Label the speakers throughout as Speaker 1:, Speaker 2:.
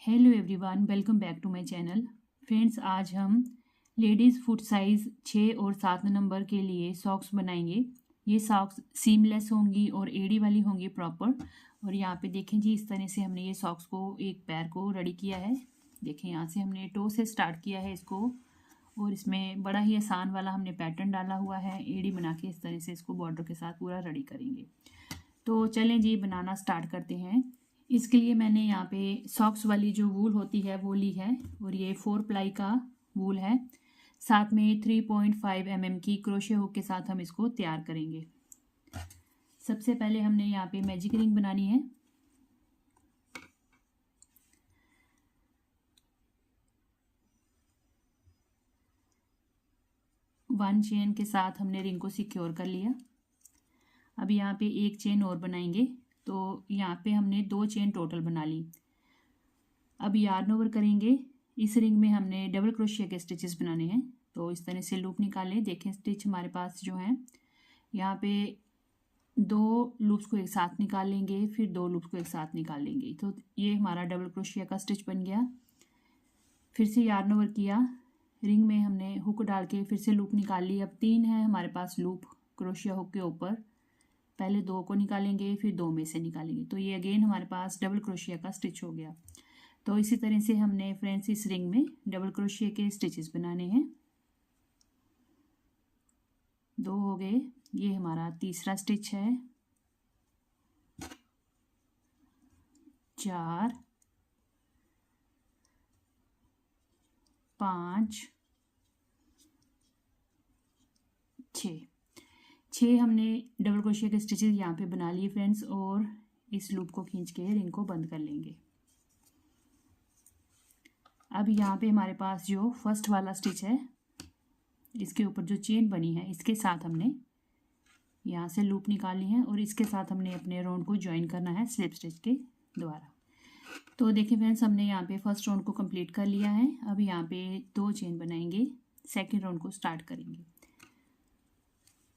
Speaker 1: Hello everyone, welcome back to my channel. Friends, आज हम ladies foot size 6 और 7 number के लिए सॉक्स बनाएंगे। ये सॉक्स सीमलेस होंगी और एड़ी वाली होंगी प्रॉपर। और यहाँ पे देखें जी, इस तरह से हमने ये सॉक्स को एक पैर को रेडी किया है। देखें, यहाँ से हमने टो से स्टार्ट किया है इसको, और इसमें बड़ा ही आसान वाला हमने पैटर्न डाला हुआ है। एड़ी बना के इस तरह से इसको बॉर्डर के साथ पूरा रेडी करेंगे। तो चलें जी, बनाना स्टार्ट करते हैं। इसके लिए मैंने यहाँ पे सॉक्स वाली जो वूल होती है वो ली है, और ये 4 प्लाई का वूल है। साथ में 3.5 mm की क्रोशे हुक के साथ हम इसको तैयार करेंगे। सबसे पहले हमने यहाँ पे मैजिक रिंग बनानी है। वन चेन के साथ हमने रिंग को सिक्योर कर लिया। अब यहाँ पे एक चेन और बनाएंगे, तो यहाँ पे हमने 2 चेन टोटल बना ली। अब यार्न ओवर करेंगे। इस रिंग में हमने डबल क्रोशिया के स्टिचेस बनाने हैं, तो इस तरह से लूप निकालें। देखें, स्टिच हमारे पास जो हैं, यहाँ पे 2 लूप्स को एक साथ निकाल लेंगे, फिर 2 लूप्स को एक साथ निकाल लेंगे, तो ये हमारा डबल क्रोशिया का स्टिच बन गया। फिर से यार्न ओवर किया, रिंग में हमने हुक डाल के फिर से लूप निकाल ली। अब 3 है हमारे पास लूप क्रोशिया हुक के ऊपर। पहले 2 को निकालेंगे, फिर 2 में से निकालेंगे, तो ये अगेन हमारे पास डबल क्रोशिया का स्टिच हो गया। तो इसी तरह से हमने फ्रेंड्स इस रिंग में डबल क्रोशिया के स्टिचेस बनाने हैं। 2 हो गए, ये हमारा तीसरा स्टिच है। 4, 5, 6 हमने डबल क्रोशिया के स्टिचेस यहाँ पे बना लिए फ्रेंड्स, और इस लूप को खींच के रिंग को बंद कर लेंगे। अब यहाँ पे हमारे पास जो फर्स्ट वाला स्टिच है, इसके ऊपर जो चेन बनी है, इसके साथ हमने यहाँ से लूप निकालनी है, और इसके साथ हमने अपने राउंड को ज्वाइन करना है स्लिप स्टिच के द्वारा। तो देखिए फ्रेंड्स, हमने यहाँ पे फर्स्ट राउंड को कंप्लीट कर लिया है। अब यहाँ पे 2 चेन बनाएंगे, सेकेंड राउंड को स्टार्ट करेंगे।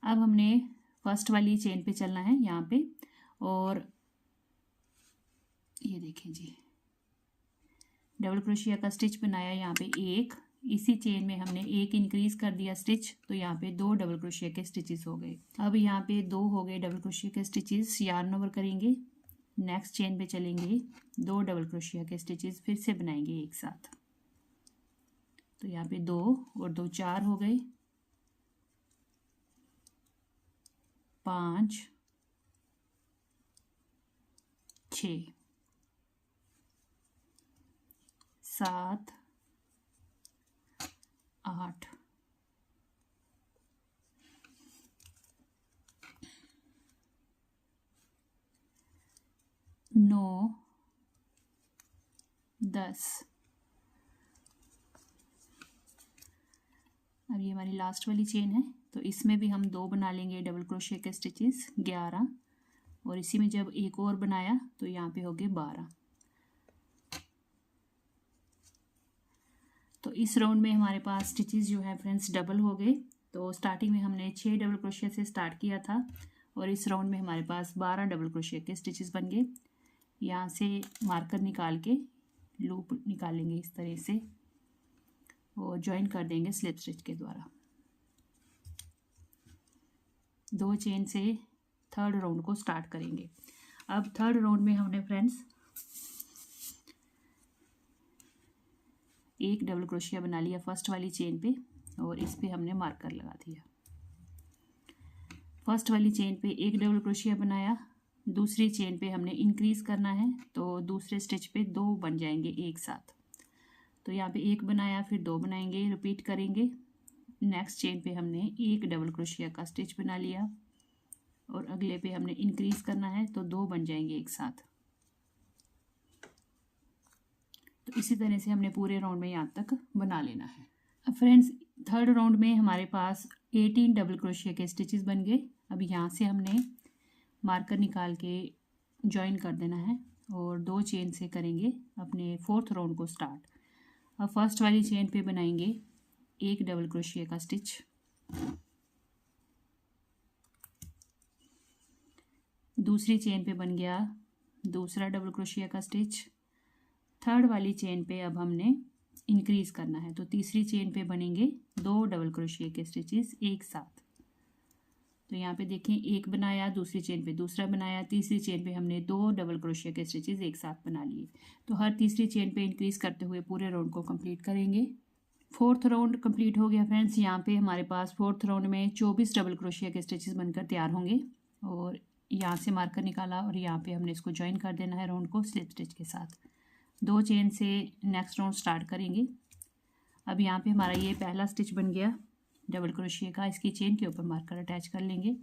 Speaker 1: अब हमने फर्स्ट वाली चेन पे चलना है यहाँ पे, और ये देखें जी, डबल क्रोशिया का स्टिच बनाया यहाँ पे एक, इसी चेन में हमने एक इंक्रीज कर दिया स्टिच, तो यहाँ पे 2 डबल क्रोशिया के स्टिचेस हो गए। अब यहाँ पे 2 हो गए डबल क्रोशिया के स्टिचेस। यार्न ओवर करेंगे, नेक्स्ट चेन पे चलेंगे, 2 डबल क्रोशिया के स्टिचेस फिर से बनाएंगे एक साथ, तो यहाँ पे 2 और 2 4 हो गए। 5, 6, 7, 8, 9, 10। अब ये हमारी लास्ट वाली चेन है, तो इसमें भी हम 2 बना लेंगे डबल क्रोशिया के स्टिचेस, 11, और इसी में जब एक और बनाया तो यहाँ पे हो गए 12। तो इस राउंड में हमारे पास स्टिचेस जो है फ्रेंड्स डबल हो गए। तो स्टार्टिंग में हमने 6 डबल क्रोशिया से स्टार्ट किया था, और इस राउंड में हमारे पास 12 डबल क्रोशिया के स्टिचेस बन गए। यहाँ से मार्कर निकाल के लूप निकालेंगे इस तरह से, और ज्वाइन कर देंगे स्लिप स्टिच के द्वारा। 2 चेन से थर्ड राउंड को स्टार्ट करेंगे। अब थर्ड राउंड में हमने फ्रेंड्स एक डबल क्रोशिया बना लिया फर्स्ट वाली चेन पे, और इस पे हमने मार्कर लगा दिया। फर्स्ट वाली चेन पे एक डबल क्रोशिया बनाया, दूसरी चेन पे हमने इंक्रीज करना है, तो दूसरे स्टिच पे 2 बन जाएंगे एक साथ। तो यहाँ पे 1 बनाया, फिर 2 बनाएंगे, रिपीट करेंगे। नेक्स्ट चेन पे हमने एक डबल क्रोशिया का स्टिच बना लिया, और अगले पे हमने इंक्रीज करना है, तो 2 बन जाएंगे एक साथ। तो इसी तरह से हमने पूरे राउंड में यहाँ तक बना लेना है। अब फ्रेंड्स, थर्ड राउंड में हमारे पास 18 डबल क्रोशिया के स्टिचेस बन गए। अब यहाँ से हमने मार्कर निकाल के ज्वाइन कर देना है, और 2 चेन से करेंगे अपने फोर्थ राउंड को स्टार्ट। अब फर्स्ट वाली चेन पे बनाएंगे एक डबल क्रोशिया का स्टिच, दूसरी चेन पे बन गया दूसरा डबल क्रोशिया का स्टिच, थर्ड वाली चेन पे अब हमने इंक्रीज करना है, तो तीसरी चेन पे बनेंगे 2 डबल क्रोशिया के स्टिचेस एक साथ। तो यहाँ पे देखें, एक बनाया, दूसरी चेन पे दूसरा बनाया, तीसरी चेन पे हमने 2 डबल क्रोशिया के स्टिचेस एक साथ बना लिए। तो हर तीसरी चेन पे इंक्रीज करते हुए पूरे राउंड को कंप्लीट करेंगे। फोर्थ राउंड कंप्लीट हो गया फ्रेंड्स। यहाँ पे हमारे पास फोर्थ राउंड में 24 डबल क्रोशिया के स्टिचेस बनकर तैयार होंगे। और यहाँ से मार्कर निकाला और यहाँ पे हमने इसको ज्वाइन कर देना है राउंड को स्लिप स्टिच के साथ। 2 चेन से नेक्स्ट राउंड स्टार्ट करेंगे। अब यहाँ पे हमारा ये पहला स्टिच बन गया डबल क्रोशिया का, इसकी चेन के ऊपर मार्कर अटैच कर लेंगे।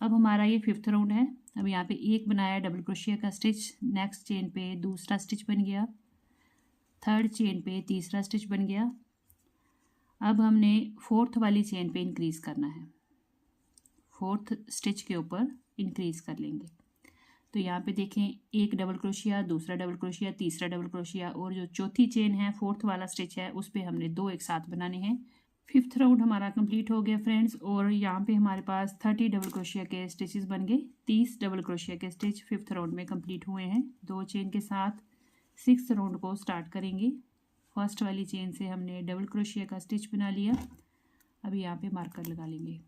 Speaker 1: अब हमारा ये फिफ्थ राउंड है। अब यहाँ पे एक बनाया डबल क्रोशिया का स्टिच, नेक्स्ट चेन पे दूसरा स्टिच बन गया, थर्ड चेन पे तीसरा स्टिच बन गया। अब हमने फोर्थ वाली चेन पे इंक्रीज करना है, फोर्थ स्टिच के ऊपर इंक्रीज कर लेंगे। तो यहाँ पे देखें, एक डबल क्रोशिया, दूसरा डबल क्रोशिया, तीसरा डबल क्रोशिया, और जो चौथी चेन है फोर्थ वाला स्टिच है उस पर हमने 2 एक साथ बनाने हैं। फिफ्थ राउंड हमारा कंप्लीट हो गया फ्रेंड्स। और यहाँ पे हमारे पास 30 डबल क्रोशिया के स्टिचेस बन गए। 30 डबल क्रोशिया के स्टिच फिफ्थ राउंड में कंप्लीट हुए हैं 2 चेन के साथ। सिक्स्थ राउंड को स्टार्ट करेंगे। फर्स्ट वाली चेन से हमने डबल क्रोशिया का स्टिच बना लिया। अब यहाँ पे मार्कर लगा लेंगे।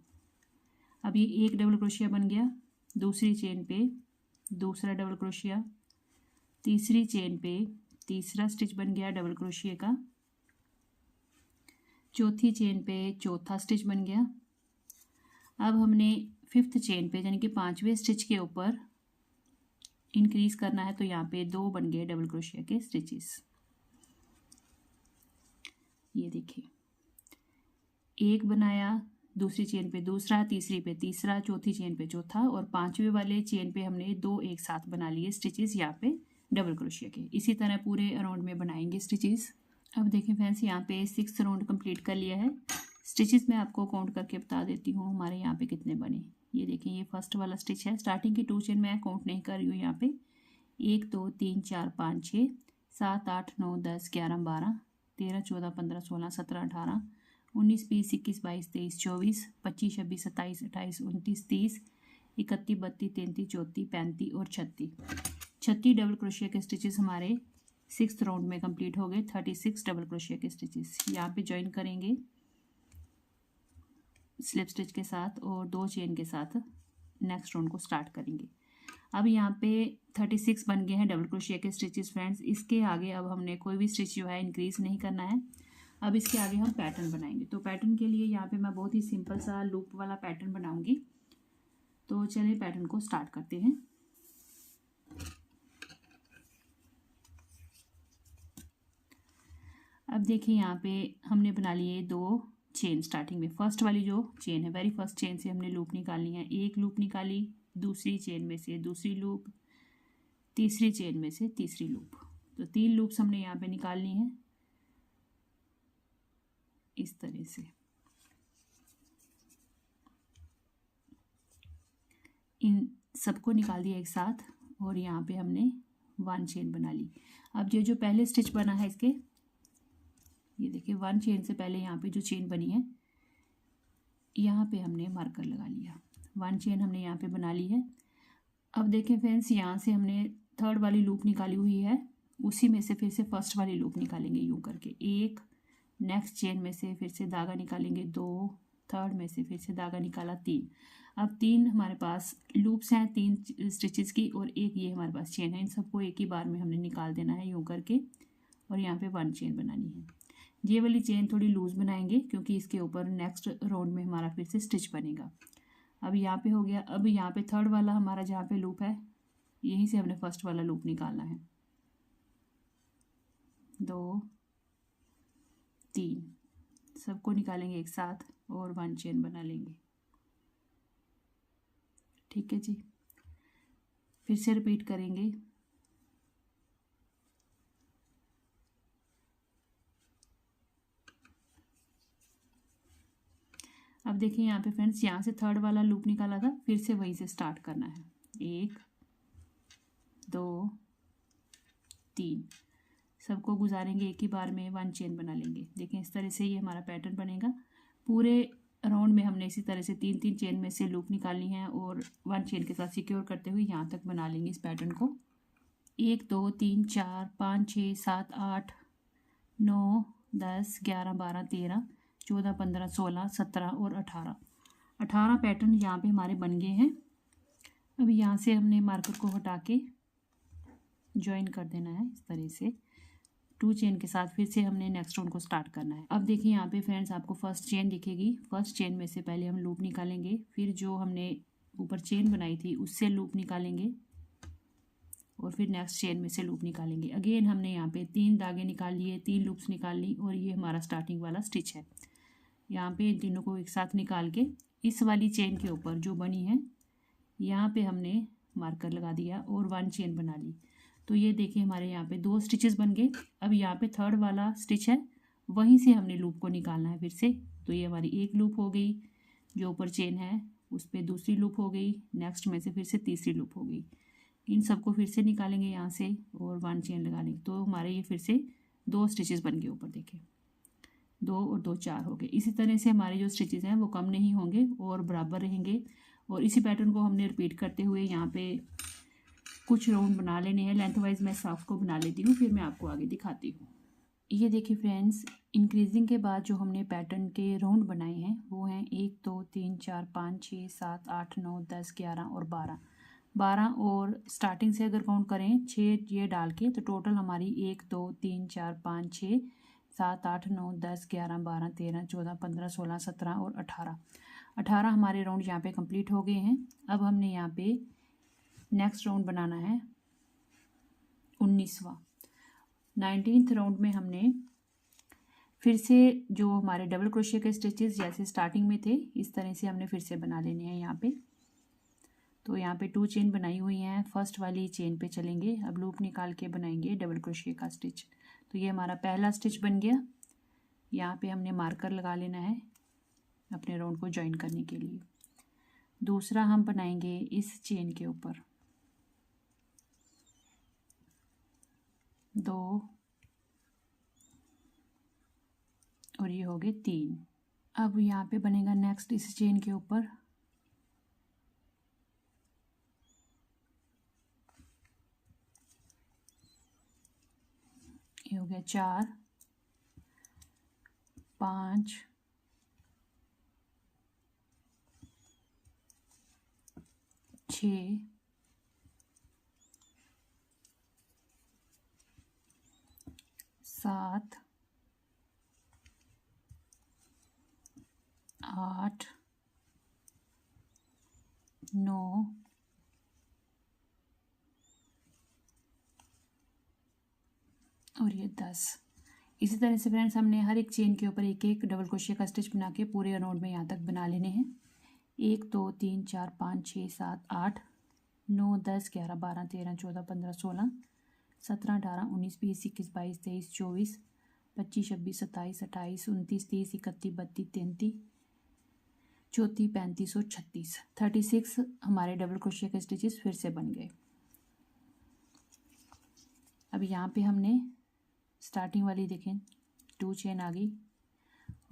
Speaker 1: अब ये एक डबल क्रोशिया बन गया, दूसरी चेन पे दूसरा डबल क्रोशिया, तीसरी चेन पे तीसरा स्टिच बन गया डबल क्रोशिया का, चौथी चेन पे चौथा स्टिच बन गया। अब हमने फिफ्थ चेन पे यानी कि 5वें स्टिच के ऊपर इंक्रीज करना है। तो यहाँ पे 2 बन गए डबल क्रोशिया के स्टिचेस। ये देखिए, एक बनाया, दूसरी चेन पे दूसरा, तीसरी पे तीसरा, चौथी चेन पे चौथा, और 5वें वाले चेन पे हमने 2 एक साथ बना लिए स्टिचेस यहाँ पे डबल क्रोशिया के। इसी तरह पूरे राउंड में बनाएंगे स्टिचेस। अब देखें फ्रेंड्स, यहाँ पे 6th राउंड कंप्लीट कर लिया है। स्टिचेस मैं आपको काउंट करके बता देती हूँ हमारे यहाँ पे कितने बने। ये देखें, ये फर्स्ट वाला स्टिच है। स्टार्टिंग की 2 चेन मैं काउंट नहीं कर रही हूँ यहाँ पे। 1 2 3 4 5 6 7 8 9 10 11 12 13 14 15 16 17 18 19 20 21 22 23 24 25 26 27 28 29 30 31 32 33 34 35 और 36 डबल क्रोशिया के स्टिचेस हमारे 6th राउंड में कंप्लीट हो गए। 36 डबल क्रोशिया के स्टिचेस यहाँ पे ज्वाइन करेंगे स्लिप स्टिच के साथ और 2 चेन के साथ नेक्स्ट राउंड को स्टार्ट करेंगे। अब यहाँ पे 36 बन गए हैं डबल क्रोशिया के स्टिचेस फ्रेंड्स। इसके आगे अब हमने कोई भी स्टिच जो है इंक्रीज नहीं करना है। अब इसके आगे हम पैटर्न बनाएंगे। तो पैटर्न के लिए यहाँ पे मैं बहुत ही सिंपल सा लूप वाला पैटर्न बनाऊंगी। तो चलिए पैटर्न को स्टार्ट करते हैं। अब देखिए, यहाँ पे हमने बना लिए 2 चेन। स्टार्टिंग में फर्स्ट वाली जो चेन है, वेरी फर्स्ट चेन से हमने लूप निकालनी है। एक लूप निकाली, दूसरी चेन में से दूसरी लूप, तीसरी चेन में से तीसरी लूप। तो 3 लूप्स हमने यहाँ पे निकालनी है इस तरह से। इन सबको निकाल दिया एक साथ और यहाँ पे हमने 1 चेन बना ली। अब जो पहले स्टिच बना है इसके, ये देखिए 1 चेन से पहले यहाँ पे जो चेन बनी है यहाँ पे हमने मार्कर लगा लिया। 1 चेन हमने यहाँ पे बना ली है। अब देखें फ्रेंड्स, यहाँ से हमने थर्ड वाली लूप निकाली हुई है, उसी में से फिर से फर्स्ट वाली लूप निकालेंगे यूँ करके। 1, नेक्स्ट चेन में से फिर से धागा निकालेंगे 2, थर्ड में से फिर से धागा निकाला 3। अब 3 हमारे पास लूप्स हैं 3 स्टिचेस की, और एक ये हमारे पास चेन है। इन सबको एक ही बार में हमने निकाल देना है यूँ करके, और यहाँ पे 1 चेन बनानी है। ये वाली चेन थोड़ी लूज बनाएंगे क्योंकि इसके ऊपर नेक्स्ट राउंड में हमारा फिर से स्टिच बनेगा। अब यहाँ पे हो गया। अब यहाँ पे थर्ड वाला हमारा जहाँ पे लूप है, यहीं से हमने फर्स्ट वाला लूप निकालना है। 2 3 सबको निकालेंगे एक साथ और 1 चेन बना लेंगे। ठीक है जी, फिर से रिपीट करेंगे। अब देखिए यहाँ पे फ्रेंड्स, यहाँ से थर्ड वाला लूप निकाला था, फिर से वहीं से स्टार्ट करना है। 1 2 3 सबको गुजारेंगे एक ही बार में, 1 चेन बना लेंगे। देखें इस तरह से ये हमारा पैटर्न बनेगा। पूरे राउंड में हमने इसी तरह से 3 चेन में से लूप निकालनी है और 1 चेन के साथ सिक्योर करते हुए यहाँ तक बना लेंगे इस पैटर्न को। 1 2 3 4 5 6 7 8 9 10 11 12 13 14 15 16 17 और 18 पैटर्न यहाँ पे हमारे बन गए हैं। अभी यहाँ से हमने मार्कर को हटा के ज्वाइन कर देना है इस तरह से 2 चेन के साथ। फिर से हमने नेक्स्ट राउंड को स्टार्ट करना है। अब देखिए यहाँ पे फ्रेंड्स आपको फर्स्ट चेन दिखेगी। फर्स्ट चेन में से पहले हम लूप निकालेंगे, फिर जो हमने ऊपर चेन बनाई थी उससे लूप निकालेंगे और फिर नेक्स्ट चेन में से लूप निकालेंगे। अगेन हमने यहाँ पे 3 धागे निकाल लिए, 3 लूप्स निकाल ली और ये हमारा स्टार्टिंग वाला स्टिच है। यहाँ पे इन तीनों को एक साथ निकाल के इस वाली चेन के ऊपर जो बनी है यहाँ पे हमने मार्कर लगा दिया और 1 चेन बना ली। तो ये देखिए हमारे यहाँ पे 2 स्टिचेस बन गए। अब यहाँ पे थर्ड वाला स्टिच है, वहीं से हमने लूप को निकालना है फिर से। तो ये हमारी एक लूप हो गई, जो ऊपर चेन है उस पर दूसरी लूप हो गई, नेक्स्ट में से फिर से तीसरी लूप हो गई। इन सबको फिर से निकालेंगे यहाँ से और 1 चेन लगा लेंगे। तो हमारे ये फिर से 2 स्टिचेस बन गए ऊपर, देखिए 2 और 2 4 हो गए। इसी तरह से हमारे जो स्टिचेस हैं वो कम नहीं होंगे और बराबर रहेंगे। और इसी पैटर्न को हमने रिपीट करते हुए यहाँ पे कुछ राउंड बना लेने हैं। लेंथ वाइज मैं साफ को बना लेती हूँ, फिर मैं आपको आगे दिखाती हूँ। ये देखिए फ्रेंड्स, इंक्रीजिंग के बाद जो हमने पैटर्न के राउंड बनाए हैं वो हैं 1 2 3 4 5 6 7 8 9 10 11 और 12 और स्टार्टिंग से अगर काउंट करें 6 ये डाल के तो टोटल हमारी 1 2 3 4 5 6 7 8 9 10 11 12 13 14 15 16 17 और 18 हमारे राउंड यहाँ पे कंप्लीट हो गए हैं। अब हमने यहाँ पे नेक्स्ट राउंड बनाना है 19वां। 19th राउंड में हमने फिर से जो हमारे डबल क्रोशिया के स्टिचेस जैसे स्टार्टिंग में थे इस तरह से हमने फिर से बना लेने हैं यहाँ पे। तो यहाँ पे 2 चेन बनाई हुई हैं, फर्स्ट वाली चेन पे चलेंगे। अब लूप निकाल के बनाएंगे डबल क्रोशिया का स्टिच। तो ये हमारा पहला स्टिच बन गया। यहाँ पे हमने मार्कर लगा लेना है अपने राउंड को ज्वाइन करने के लिए। दूसरा हम बनाएंगे इस चेन के ऊपर 2 और ये हो गए 3। अब यहाँ पे बनेगा नेक्स्ट इस चेन के ऊपर ये हो गया 4 5 6 7 8 9 और ये 10। इसी तरह से फ्रेंड्स हमने हर एक चेन के ऊपर एक एक डबल क्रोशिया का स्टिच बना के पूरे राउंड में यहाँ तक बना लेने हैं। 1 2 3 4 5 6 7 8 9 10 11 12 13 14 15 16 17 18 19 20 21 22 23 24 25 26 27 28 29 30 31 32 33 34 35 और 36 36 हमारे डबल क्रोशिया के स्टिचेस फिर से बन गए। अब यहाँ पे हमने स्टार्टिंग वाली देखें 2 चेन आ गई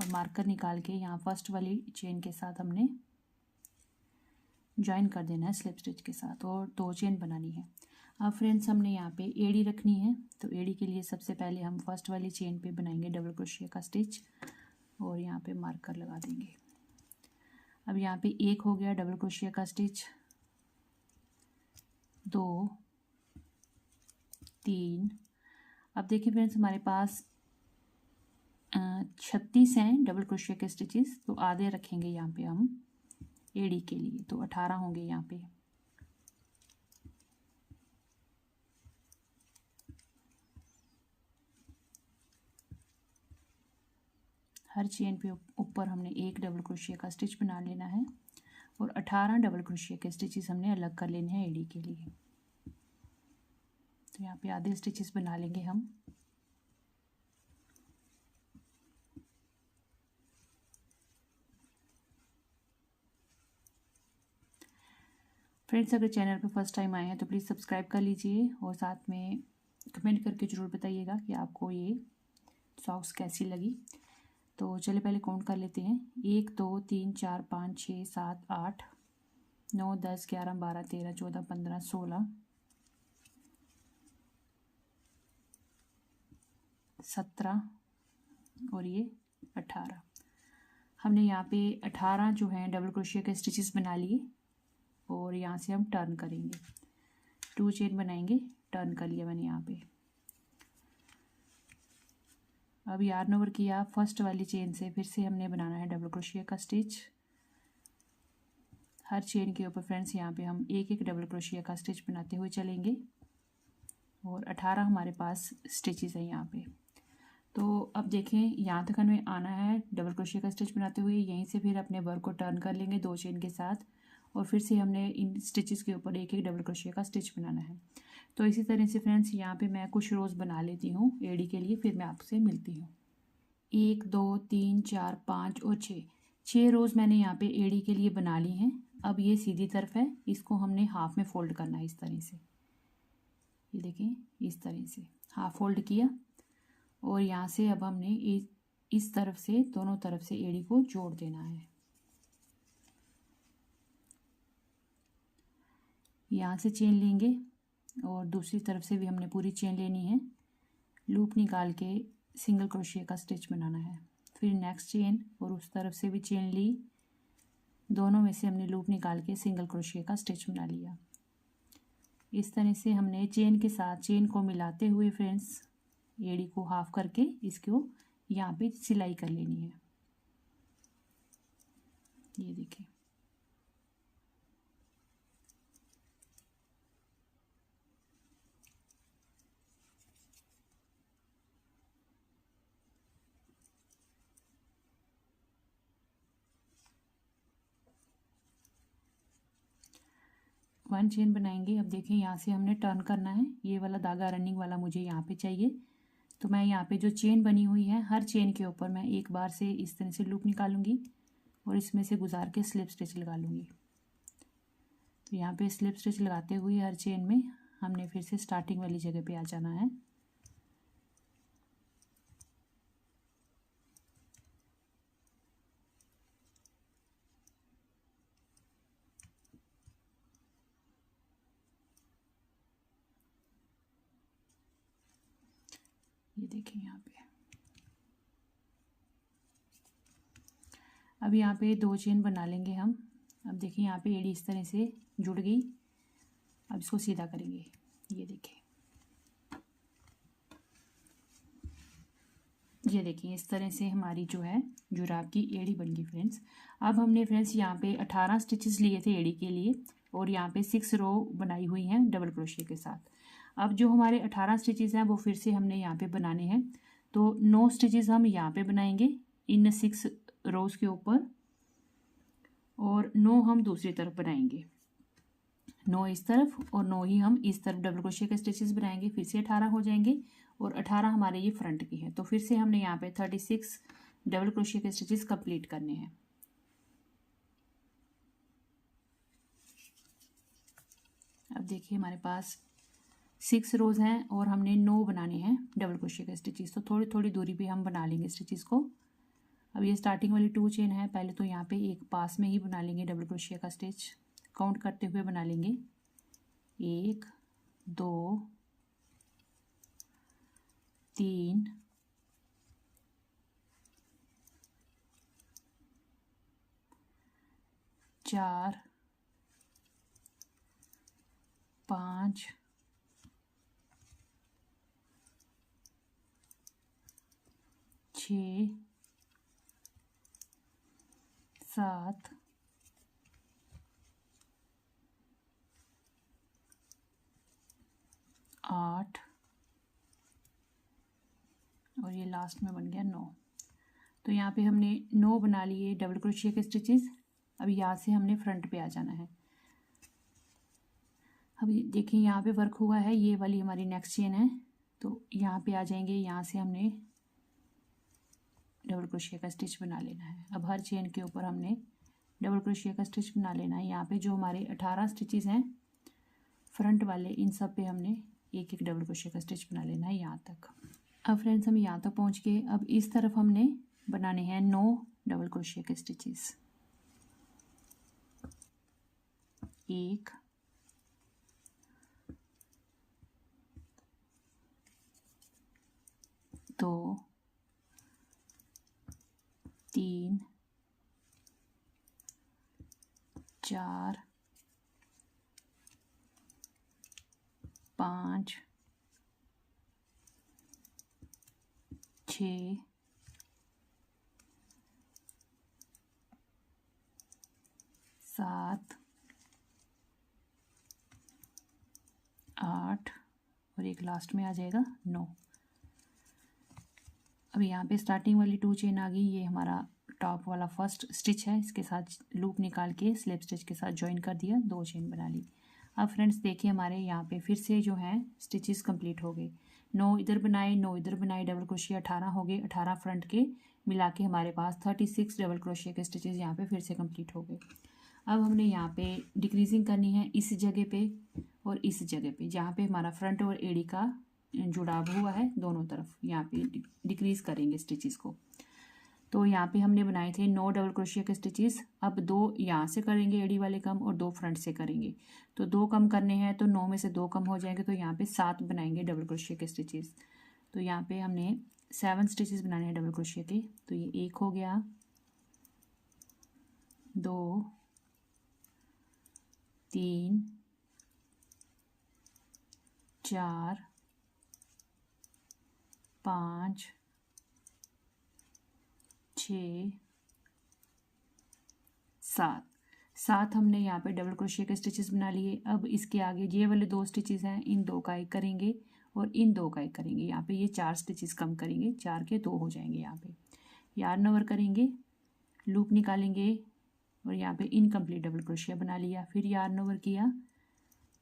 Speaker 1: और मार्कर निकाल के यहाँ फर्स्ट वाली चेन के साथ हमने ज्वाइन कर देना है स्लिप स्टिच के साथ और 2 चेन बनानी है। अब फ्रेंड्स हमने यहाँ पे एड़ी रखनी है। तो एड़ी के लिए सबसे पहले हम फर्स्ट वाली चेन पे बनाएंगे डबल क्रोशिया का स्टिच और यहाँ पे मार्कर लगा देंगे। अब यहाँ पे 1 हो गया डबल क्रोशिया का स्टिच, 2 3। अब देखिए फ्रेंड्स हमारे पास 36 हैं डबल क्रोशिया के स्टिचेस, तो आधे रखेंगे यहाँ पे हम एड़ी के लिए, तो 18 होंगे यहाँ पे। हर चेन पे ऊपर हमने एक डबल क्रोशिया का स्टिच बना लेना है और 18 डबल क्रोशिया के स्टिचेस हमने अलग कर लेने हैं एड़ी के लिए। तो यहाँ पे आधे स्टिचेस बना लेंगे हम। फ्रेंड्स अगर चैनल पर फर्स्ट टाइम आए हैं तो प्लीज़ सब्सक्राइब कर लीजिए और साथ में कमेंट करके ज़रूर बताइएगा कि आपको ये सॉक्स कैसी लगी। तो चलिए पहले काउंट कर लेते हैं। 1 2 3 4 5 6 7 8 9 10 11 12 13 14 15 16 17 और ये 18। हमने यहाँ पे 18 जो है डबल क्रोशिया के स्टिचेस बना लिए और यहाँ से हम टर्न करेंगे, 2 चेन बनाएंगे, टर्न कर लिया मैंने यहाँ पे। अब यार्न ओवर किया, फर्स्ट वाली चेन से फिर से हमने बनाना है डबल क्रोशिया का स्टिच। हर चेन के ऊपर फ्रेंड्स यहाँ पे हम एक एक डबल क्रोशिया का स्टिच बनाते हुए चलेंगे और 18 हमारे पास स्टिचेस हैं यहाँ पे। तो अब देखें यहाँ तक हमें आना है डबल क्रोशिया का स्टिच बनाते हुए। यहीं से फिर अपने वर्क को टर्न कर लेंगे 2 चेन के साथ और फिर से हमने इन स्टिचेस के ऊपर एक एक डबल क्रोशिया का स्टिच बनाना है। तो इसी तरह से फ्रेंड्स यहाँ पे मैं कुछ रोज़ बना लेती हूँ एड़ी के लिए, फिर मैं आपसे मिलती हूँ। 1 2 3 4 5 और 6 रोज़ मैंने यहाँ पे एड़ी के लिए बना ली हैं। अब ये सीधी तरफ है, इसको हमने हाफ में फोल्ड करना है इस तरह से। ये देखें इस तरह से हाफ फोल्ड किया और यहाँ से अब हमने इस तरफ से दोनों तरफ से एड़ी को जोड़ देना है। यहाँ से चेन लेंगे और दूसरी तरफ से भी हमने पूरी चेन लेनी है, लूप निकाल के सिंगल क्रोशिया का स्टिच बनाना है। फिर नेक्स्ट चेन और उस तरफ से भी चेन ली, दोनों में से हमने लूप निकाल के सिंगल क्रोशिया का स्टिच बना लिया। इस तरह से हमने चेन के साथ चेन को मिलाते हुए फ्रेंड्स एड़ी को हाफ करके इसको यहाँ पे सिलाई कर लेनी है। ये देखिए वन चेन बनाएंगे। अब देखें यहाँ से हमने टर्न करना है, ये वाला धागा रनिंग वाला मुझे यहाँ पे चाहिए। तो मैं यहाँ पे जो चेन बनी हुई है हर चेन के ऊपर मैं एक बार से इस तरह से लूप निकालूंगी और इसमें से गुजार के स्लिप स्टिच लगा लूँगी। तो यहाँ पे स्लिप स्टिच लगाते हुए हर चेन में हमने फिर से स्टार्टिंग वाली जगह पे आ जाना है। ये देखिए यहाँ पे अब यहाँ पे 2 चेन बना लेंगे हम। अब देखिए यहाँ पे एड़ी इस तरह से जुड़ गई। अब इसको सीधा करेंगे, ये देखिए, ये देखिए इस तरह से हमारी जो है जुराब की एड़ी बन गई फ्रेंड्स। अब हमने फ्रेंड्स यहाँ पे 18 स्टिचेस लिए थे एड़ी के लिए और यहाँ पे 6 रो बनाई हुई हैं डबल क्रोशिया के साथ। अब जो हमारे 18 स्टिचेस हैं वो फिर से हमने यहाँ पे बनाने हैं। तो 9 स्टिचेस हम यहाँ पे बनाएंगे इन 6 रोज़ के ऊपर और 9 हम दूसरी तरफ बनाएंगे, 9 इस तरफ और 9 ही हम इस तरफ डबल क्रोशिया के स्टिचेस बनाएंगे। फिर से 18 हो जाएंगे और 18 हमारे ये फ्रंट की है। तो फिर से हमने यहाँ पे 36 डबल क्रोशिया के स्टिचेस कंप्लीट करने हैं। अब देखिए हमारे पास 6 रोज़ हैं और हमने 9 बनाने हैं डबल क्रोशिया के स्टिचेस। तो थोड़ी थोड़ी दूरी पे हम बना लेंगे स्टिचेस को। अब ये स्टार्टिंग वाली 2 चेन है, पहले तो यहाँ पे एक पास में ही बना लेंगे डबल क्रोशिया का स्टिच, काउंट करते हुए बना लेंगे 1 2 3 4 5 6 7 8 और ये लास्ट में बन गया 9। तो यहाँ पे हमने 9 बना लिए डबल क्रोशिया के स्टिचेस। अब यहाँ से हमने फ्रंट पे आ जाना है। अब देखिए यहाँ पे वर्क हुआ है, ये वाली हमारी नेक्स्ट चेन है। तो यहाँ पे आ जाएंगे, यहाँ से हमने डबल क्रोशिया का स्टिच बना लेना है। अब हर चेन के ऊपर हमने डबल क्रोशिया का स्टिच बना लेना है। यहाँ पे जो हमारे 18 स्टिचेस हैं फ्रंट वाले, इन सब पे हमने एक एक डबल क्रोशिया का स्टिच बना लेना है यहाँ तक। अब फ्रेंड्स हम यहाँ तक पहुँच गए। अब इस तरफ हमने बनाने हैं 9 डबल क्रोशिया के स्टिचेस। 1 2 2 3 4 5 6 7 8 और एक लास्ट में आ जाएगा 9। अब यहाँ पे स्टार्टिंग वाली 2 चेन आ गई। ये हमारा टॉप वाला फर्स्ट स्टिच है, इसके साथ लूप निकाल के स्लिप स्टिच के साथ ज्वाइन कर दिया, 2 चेन बना ली। अब फ्रेंड्स देखिए हमारे यहाँ पे फिर से जो है स्टिचेस कंप्लीट हो गए। 9 इधर बनाए, 9 इधर बनाए, डबल क्रोशिया 18 हो गए। 18 फ्रंट के मिला के हमारे पास 36 डबल क्रोशिया के स्टिचेस यहाँ पे फिर से कंप्लीट हो गए। अब हमने यहाँ पे डिक्रीजिंग करनी है इस जगह पे और इस जगह पे, जहाँ पे हमारा फ्रंट और एड़ी का जुड़ाव हुआ है दोनों तरफ, यहाँ पे डिक्रीज करेंगे स्टिचेस को। तो यहाँ पे हमने बनाए थे 9 डबल क्रोशिया के स्टिचेस। अब 2 यहाँ से करेंगे एड़ी वाले कम और 2 फ्रंट से करेंगे। तो 2 कम करने हैं तो 9 में से 2 कम हो जाएंगे, तो यहाँ पे 7 बनाएंगे डबल क्रोशिया के स्टिचेस। तो यहाँ पे हमने 7 स्टिचेस बनाने हैं डबल क्रोशिया के। तो ये 1 हो गया, 2 3 4 5 6 7 हमने यहाँ पे डबल क्रोशिया के स्टिचेस बना लिए। अब इसके आगे ये वाले 2 स्टिचेस हैं, इन 2 का एक करेंगे और इन 2 का एक करेंगे। यहाँ पे ये 4 स्टिचेस कम करेंगे, 4 के 2 हो जाएंगे। यहाँ पे यार्न ओवर करेंगे, लूप निकालेंगे और यहाँ पे इनकम्प्लीट डबल क्रोशिया बना लिया। फिर यार्न ओवर किया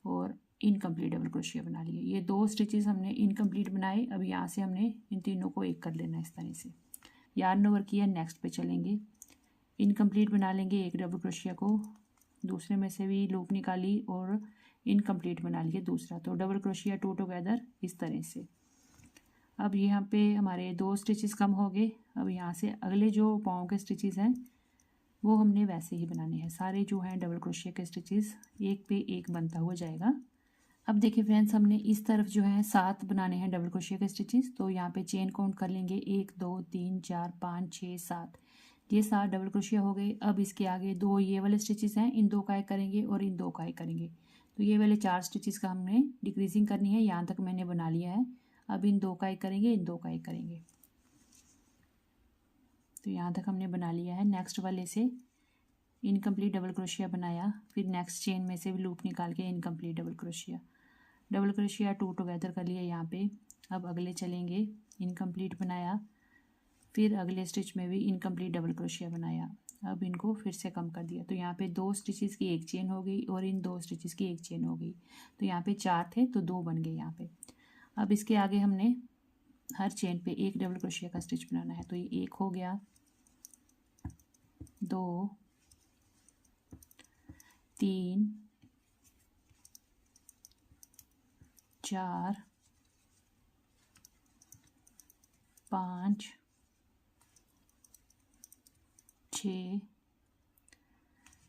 Speaker 1: और इनकम्प्लीट डबल क्रोशिया बना लिए। ये 2 स्टिचेस हमने इनकम्प्लीट बनाए। अब यहाँ से हमने इन तीनों को एक कर लेना इस तरह से। यार्न ओवर किया, नेक्स्ट पे चलेंगे, इनकम्प्लीट बना लेंगे एक डबल क्रोशिया को, दूसरे में से भी लूप निकाली और इनकम्प्लीट बना लिए दूसरा। तो डबल क्रोशिया 2 टुगेदर इस तरह से। अब यहाँ पे हमारे 2 स्टिचेस कम हो गए। अब यहाँ से अगले जो पाँव के स्टिचेस हैं वो हमने वैसे ही बनाने हैं। सारे जो हैं डबल क्रोशिया के स्टिचेस एक पे एक बनता हुआ जाएगा। अब देखिए फ्रेंड्स, हमने इस तरफ जो है 7 बनाने हैं डबल क्रोशिया के स्टिचेस। तो यहाँ पे चेन काउंट कर लेंगे, 1 2 3 4 5 6 7। ये 7 डबल क्रोशिया हो गए। अब इसके आगे 2 ये वाले स्टिचेस हैं, इन 2 का एक करेंगे और इन 2 का एक करेंगे। तो ये वाले 4 स्टिचेस का हमने डिक्रीजिंग करनी है, यहाँ तक मैंने बना लिया है। अब इन 2 का एक करेंगे, इन 2 का एक करेंगे। तो यहाँ तक हमने बना लिया है। नेक्स्ट वाले से इनकम्प्लीट डबल क्रोशिया बनाया, फिर नेक्स्ट चेन में से भी लूप निकाल के इनकम्प्लीट डबल क्रोशिया 2 टुगेदर कर लिया यहाँ पे। अब अगले चलेंगे, इनकम्प्लीट बनाया, फिर अगले स्टिच में भी इनकम्प्लीट डबल क्रोशिया बनाया। अब इनको फिर से कम कर दिया। तो यहाँ पे 2 स्टिचेस की एक चेन हो गई और इन 2 स्टिचेस की एक चेन हो गई। तो यहाँ पे 4 थे तो 2 बन गए यहाँ पे। अब इसके आगे हमने हर चेन पे एक डबल क्रोशिया का स्टिच बनाना है। तो ये 1 हो गया, 2 3 4 5 6,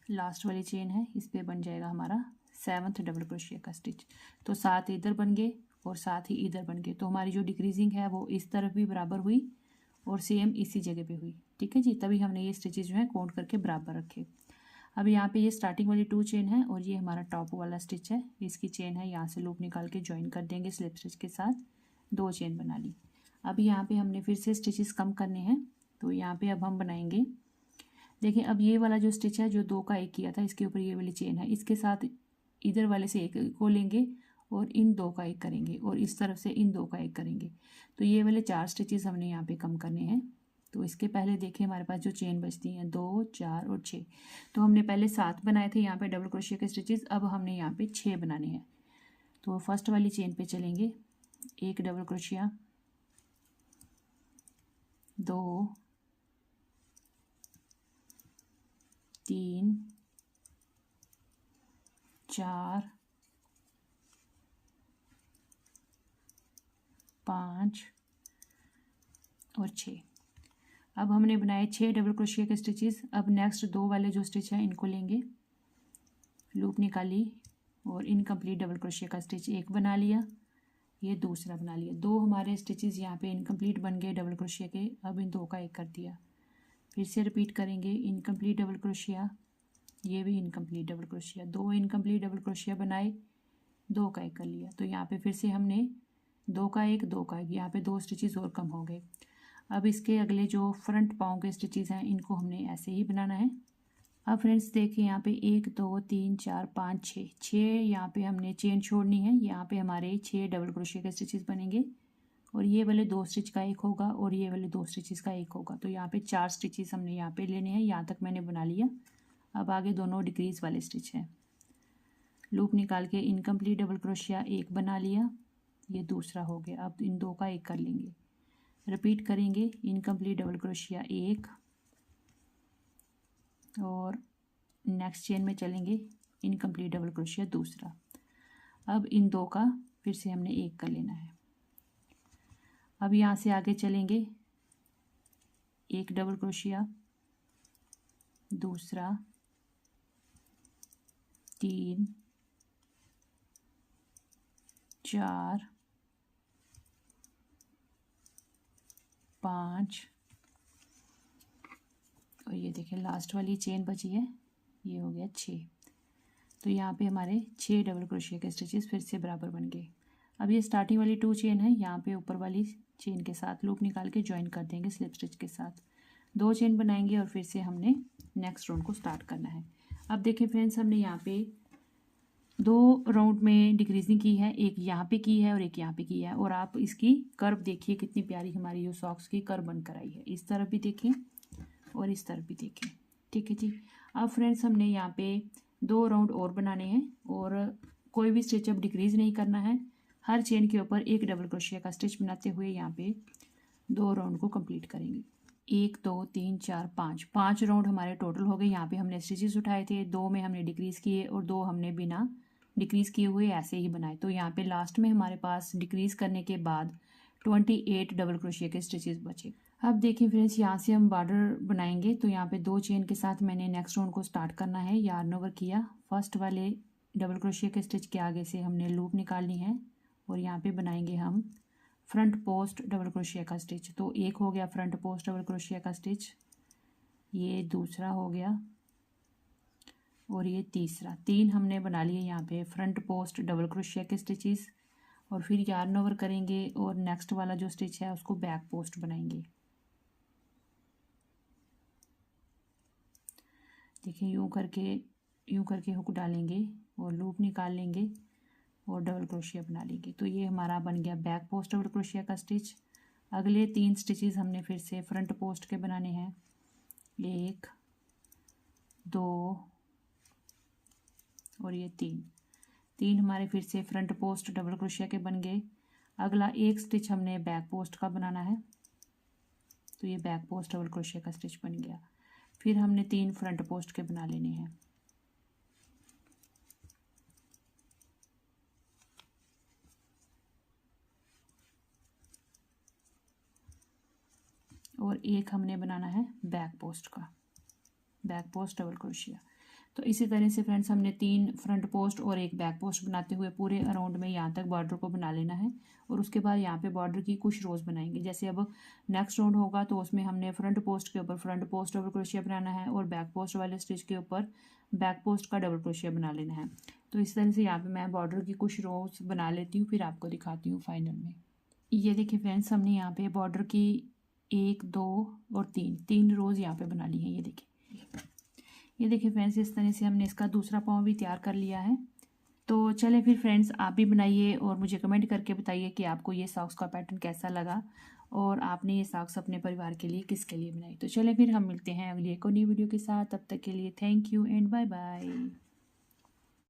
Speaker 1: लास्ट वाली चेन है, इस पे बन जाएगा हमारा 7th डबल क्रोशिया का स्टिच। तो 7 इधर बन गए और 7 ही इधर बन गए। तो हमारी जो डिक्रीजिंग है वो इस तरफ भी बराबर हुई और सेम इसी जगह पे हुई। ठीक है जी, तभी हमने ये स्टिचेस जो है काउंट करके बराबर रखे। अब यहाँ पे ये स्टार्टिंग वाली 2 चेन है और ये हमारा टॉप वाला स्टिच है, इसकी चेन है, यहाँ से लूप निकाल के ज्वाइन कर देंगे स्लिप स्टिच के साथ। 2 चेन बना ली। अब यहाँ पे हमने फिर से स्टिचेस कम करने हैं। तो यहाँ पे अब हम बनाएंगे, देखिए अब ये वाला जो स्टिच है जो 2 का एक किया था, इसके ऊपर ये वाली चेन है, इसके साथ इधर वाले से एक को लेंगे और इन 2 का एक करेंगे और इस तरफ से इन 2 का एक करेंगे। तो ये वाले 4 स्टिचेस हमने यहाँ पे कम करने हैं। तो इसके पहले देखिए हमारे पास जो चेन बचती हैं 2 4 और 6। तो हमने पहले 7 बनाए थे यहाँ पे डबल क्रोशिया के स्टिचेस, अब हमने यहाँ पे 6 बनाने हैं। तो फर्स्ट वाली चेन पे चलेंगे, एक डबल क्रोशिया, 2 3 4 5 और 6। अब हमने बनाए 6 डबल क्रोशिया के स्टिचेस। अब नेक्स्ट 2 वाले जो स्टिच हैं इनको लेंगे, लूप निकाली और इनकम्प्लीट डबल क्रोशिया का स्टिच एक बना लिया। ये दूसरा बना लिया। दो हमारे स्टिचेस यहाँ पे इनकम्प्लीट बन गए डबल क्रोशिया के। अब इन दो का एक कर दिया, फिर से रिपीट करेंगे, इनकम्प्लीट डबल क्रोशिया, ये भी इनकम्प्लीट डबल क्रोशिया, दो इनकम्प्लीट डबल क्रोशिया बनाए, दो का एक कर लिया। तो यहाँ पे फिर से हमने दो का एक यहाँ पे दो स्टिचेस और कम हो गए। अब इसके अगले जो फ्रंट पाँव के स्टिचेस हैं इनको हमने ऐसे ही बनाना है। अब फ्रेंड्स देखिए यहाँ पे 1 2 3 4 5 6 यहाँ पे हमने चेन छोड़नी है। यहाँ पे हमारे 6 डबल क्रोशिया के स्टिचेस बनेंगे और ये वाले 2 स्टिच का एक होगा और ये वाले 2 स्टिचेस का एक होगा। तो यहाँ पे 4 स्टिचेस हमने यहाँ पे लेने हैं। यहाँ तक मैंने बना लिया। अब आगे दोनों डिक्रीज वाले स्टिच हैं। लूप निकाल के इनकम्प्लीट डबल क्रोशिया एक बना लिया, ये दूसरा हो गया। अब इन दो का एक कर लेंगे, रिपीट करेंगे, इनकम्प्लीट डबल क्रोशिया एक और नेक्स्ट चेन में चलेंगे, इनकम्प्लीट डबल क्रोशिया दूसरा। अब इन दो का फिर से हमने एक कर लेना है। अब यहाँ से आगे चलेंगे, एक डबल क्रोशिया, दूसरा, 3 4 5 और ये देखिए लास्ट वाली चेन बची है, ये हो गया 6। तो यहाँ पे हमारे 6 डबल क्रोशिया के स्टिचेस फिर से बराबर बन गए। अब ये स्टार्टिंग वाली 2 चेन है, यहाँ पे ऊपर वाली चेन के साथ लूप निकाल के ज्वाइन कर देंगे स्लिप स्टिच के साथ। 2 चेन बनाएंगे और फिर से हमने नेक्स्ट राउंड को स्टार्ट करना है। अब देखिए फ्रेंड्स, हमने यहाँ पे 2 राउंड में डिक्रीजिंग की है, एक यहाँ पे की है और एक यहाँ पे की है। और आप इसकी कर्व देखिए कितनी प्यारी हमारी ये सॉक्स की कर्व बनकर आई है। इस तरफ भी देखें और इस तरफ भी देखें, ठीक है जी। अब फ्रेंड्स हमने यहाँ पे 2 राउंड और बनाने हैं और कोई भी स्टिच अब डिक्रीज नहीं करना है। हर चेन के ऊपर एक डबल क्रोशिया का स्टिच बनाते हुए यहाँ पे 2 राउंड को कंप्लीट करेंगे। 1 2 3 4 5 राउंड हमारे टोटल हो गए। यहाँ पे हमने स्टिचेस उठाए थे, 2 में हमने डिक्रीज किए और 2 हमने बिना डिक्रीज किए हुए ऐसे ही बनाए। तो यहाँ पे लास्ट में हमारे पास डिक्रीज करने के बाद 28 डबल क्रोशिया के स्टिचेस बचे। अब देखिए फ्रेंड्स, यहाँ से हम बॉर्डर बनाएंगे। तो यहाँ पे 2 चेन के साथ मैंने नेक्स्ट राउंड को स्टार्ट करना है। यार्न ओवर किया, फर्स्ट वाले डबल क्रोशिया के स्टिच के आगे से हमने लूप निकालनी है और यहाँ पे बनाएंगे हम फ्रंट पोस्ट डबल क्रोशिया का स्टिच। तो एक हो गया फ्रंट पोस्ट डबल क्रोशिया का स्टिच, ये दूसरा हो गया और ये तीसरा। 3 हमने बना लिए यहाँ पे फ्रंट पोस्ट डबल क्रोशिया के स्टिचेस और फिर यार्न ओवर करेंगे और नेक्स्ट वाला जो स्टिच है उसको बैक पोस्ट बनाएंगे। देखिए यूँ करके हुक डालेंगे और लूप निकाल लेंगे और डबल क्रोशिया बना लेंगे। तो ये हमारा बन गया बैक पोस्ट डबल क्रोशिया का स्टिच। अगले 3 स्टिचेस हमने फिर से फ्रंट पोस्ट के बनाने हैं, 1 2 और ये 3 हमारे फिर से फ्रंट पोस्ट डबल क्रोशिया के बन गए। अगला एक स्टिच हमने बैक पोस्ट का बनाना है, तो ये बैक पोस्ट डबल क्रोशिया का स्टिच बन गया। फिर हमने 3 फ्रंट पोस्ट के बना लेने हैं और एक हमने बनाना है बैक पोस्ट का, बैक पोस्ट डबल क्रोशिया। तो इसी तरह से फ्रेंड्स हमने 3 फ्रंट पोस्ट और एक बैक पोस्ट बनाते हुए पूरे अराउंड में यहाँ तक बॉर्डर को बना लेना है। और उसके बाद यहाँ पे बॉर्डर की कुछ रोज बनाएंगे। जैसे अब नेक्स्ट राउंड होगा तो उसमें हमने फ्रंट पोस्ट के ऊपर फ्रंट पोस्ट डबल क्रोशिया बनाना है और बैक पोस्ट वाले स्टिच के ऊपर बैक पोस्ट का डबल क्रोशिया बना लेना है। तो इस तरह से यहाँ पे मैं बॉर्डर की कुछ रोज बना लेती हूँ, फिर आपको दिखाती हूँ फाइनल में। ये देखिए फ्रेंड्स, हमने यहाँ पे बॉर्डर की 1 2 और 3 रोज यहाँ पे बना ली है। ये देखिए फ्रेंड्स, इस तरह से हमने इसका दूसरा पाँव भी तैयार कर लिया है। तो चले फिर फ्रेंड्स, आप भी बनाइए और मुझे कमेंट करके बताइए कि आपको ये सॉक्स का पैटर्न कैसा लगा और आपने ये सॉक्स अपने परिवार के लिए किसके लिए बनाई। तो चले फिर हम मिलते हैं अगली एक और नई वीडियो के साथ। तब तक के लिए thank you and bye bye.